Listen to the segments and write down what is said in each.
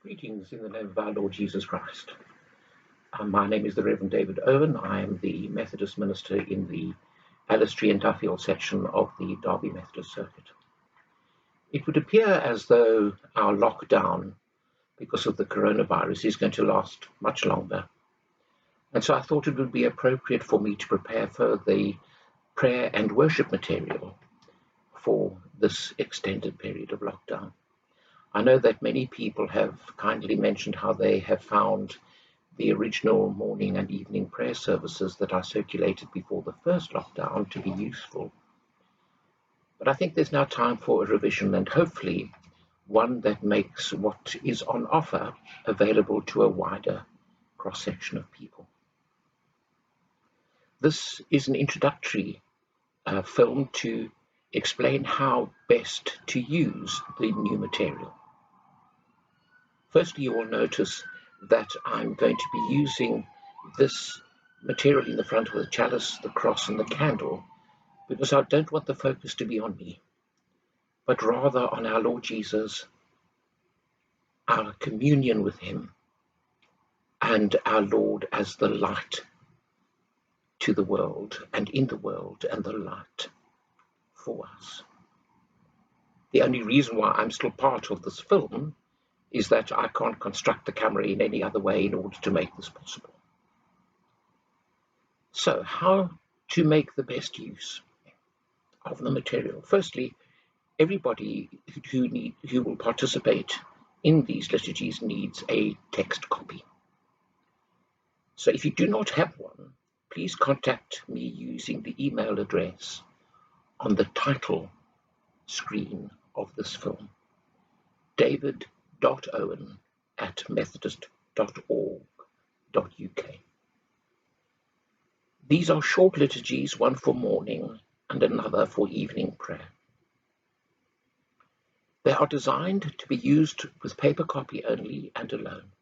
Greetings in the name of our Lord Jesus Christ. My name is the Reverend David Owen. I am the Methodist minister in the Alistair and Duffield section of the Derby Methodist Circuit. It would appear as though our lockdown, because of the coronavirus, is going to last much longer. And so I thought it would be appropriate for me to prepare for the prayer and worship material for this extended period of lockdown. I know that many people have kindly mentioned how they have found the original morning and evening prayer services that are circulated before the first lockdown to be useful. But I think there's now time for a revision, and hopefully one that makes what is on offer available to a wider cross-section of people. This is an introductory film to explain how best to use the new material. Firstly, you will notice that I'm going to be using this material in the front with the chalice, the cross, and the candle, because I don't want the focus to be on me, but rather on our Lord Jesus, our communion with him, and our Lord as the light to the world and in the world, and the light for us. The only reason why I'm still part of this film is that I can't construct the camera in any other way in order to make this possible. So, how to make the best use of the material? Firstly, everybody who will participate in these liturgies needs a text copy. So if you do not have one, please contact me using the email address on the title screen of this film, david.owen@methodist.org.uk. These are short liturgies, one for morning and another for evening prayer. They are designed to be used with paper copy only and alone.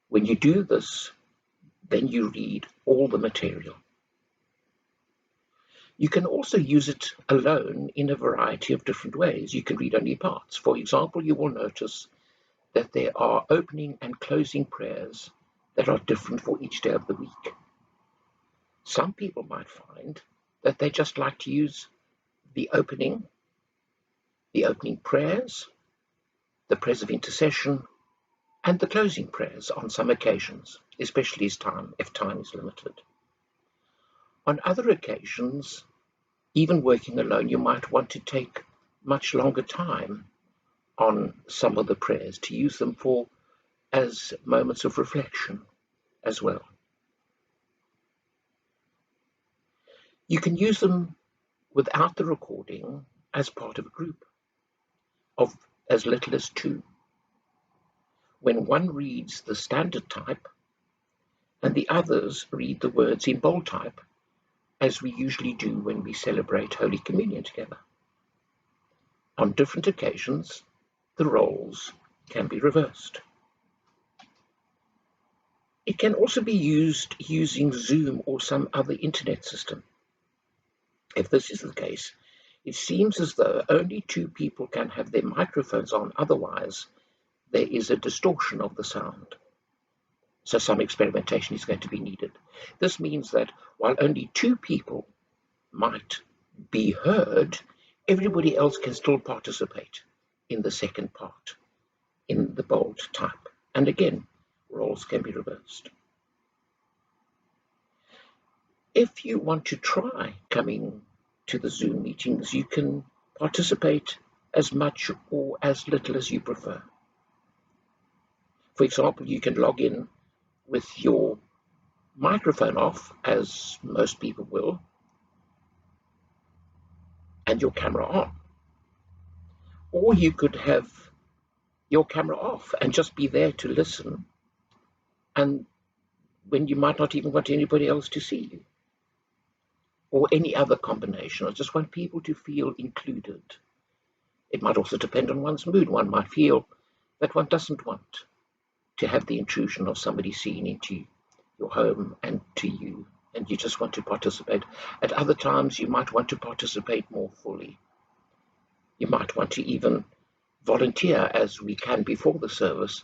When you do this, then you read all the material. You can also use it alone in a variety of different ways. You can read only parts. For example, you will notice that there are opening and closing prayers that are different for each day of the week. Some people might find that they just like to use the opening prayers, the prayers of intercession, and the closing prayers on some occasions, especially if time is limited. On other occasions, even working alone, you might want to take much longer time on some of the prayers, to use them as moments of reflection as well. You can use them without the recording as part of a group of as little as 2. When one reads the standard type and the others read the words in bold type, as we usually do when we celebrate Holy Communion together. On different occasions, the roles can be reversed. It can also be used using Zoom or some other internet system. If this is the case, it seems as though only 2 people can have their microphones on, otherwise there is a distortion of the sound. So some experimentation is going to be needed. This means that while only 2 people might be heard, everybody else can still participate in the second part, in the bold type. And again, roles can be reversed. If you want to try coming to the Zoom meetings, you can participate as much or as little as you prefer. For example, you can log in with your microphone off, as most people will, and your camera on. Or you could have your camera off and just be there to listen, and when you might not even want anybody else to see you. Or any other combination. I just want people to feel included. It might also depend on one's mood. One might feel that one doesn't want to have the intrusion of somebody seeing into your home and to you, and you just want to participate. At other times, you might want to participate more fully. You might want to even volunteer as we can before the service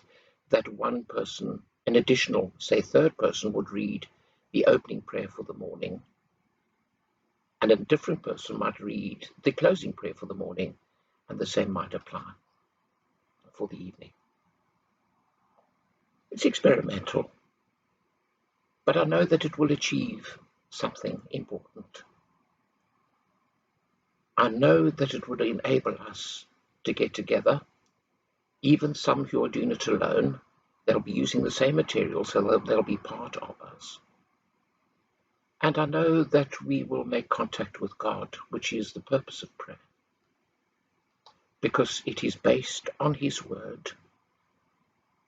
that one person, an additional, say, third person, would read the opening prayer for the morning, and a different person might read the closing prayer for the morning, and the same might apply for the evening. It's experimental, but I know that it will achieve something important. I know that it would enable us to get together, even some who are doing it alone. They'll be using the same material, so they'll be part of us. And I know that we will make contact with God, which is the purpose of prayer, because it is based on His Word.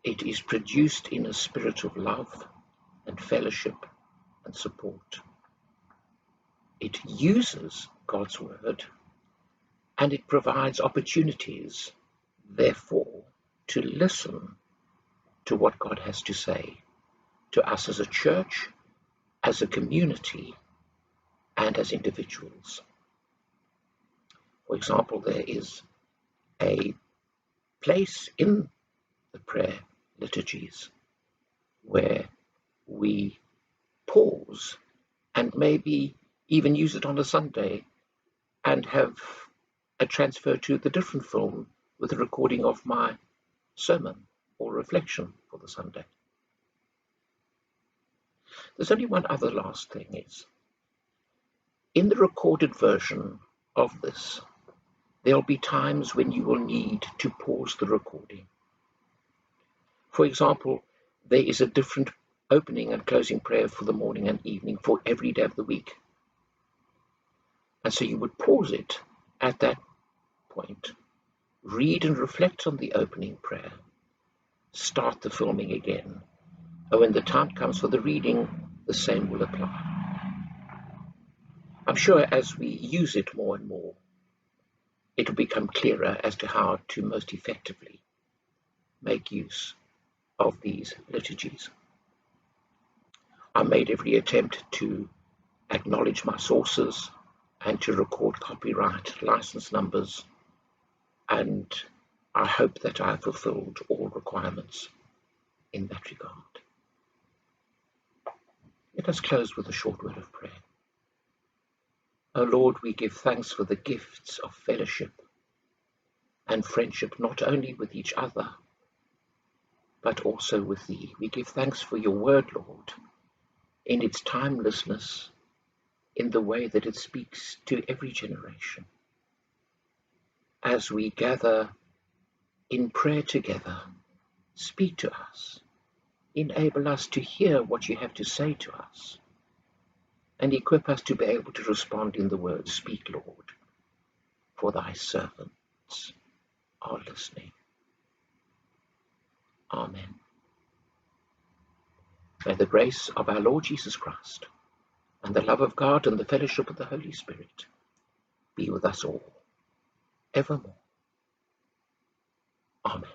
It is produced in a spirit of love and fellowship and support. It uses God's Word, and it provides opportunities, therefore, to listen to what God has to say to us as a church, as a community, and as individuals. For example, there is a place in the prayer liturgies where we pause and maybe even use it on a Sunday and have a transfer to the different film with a recording of my sermon or reflection for the Sunday. There's only one other last thing is, in the recorded version of this, there'll be times when you will need to pause the recording. For example, there is a different opening and closing prayer for the morning and evening for every day of the week. And so you would pause it at that point, read and reflect on the opening prayer, start the filming again. And when the time comes for the reading, the same will apply. I'm sure as we use it more and more, it will become clearer as to how to most effectively make use of these liturgies. I made every attempt to acknowledge my sources and to record copyright license numbers, and I hope that I have fulfilled all requirements in that regard. Let us close with a short word of prayer. O Lord, we give thanks for the gifts of fellowship and friendship, not only with each other, but also with Thee. We give thanks for your word, Lord, in its timelessness, in the way that it speaks to every generation. As we gather in prayer together, speak to us, enable us to hear what you have to say to us, and equip us to be able to respond in the words, speak, Lord, for thy servants are listening. Amen. May the grace of our Lord Jesus Christ and the love of God and the fellowship of the Holy Spirit be with us all, evermore. Amen.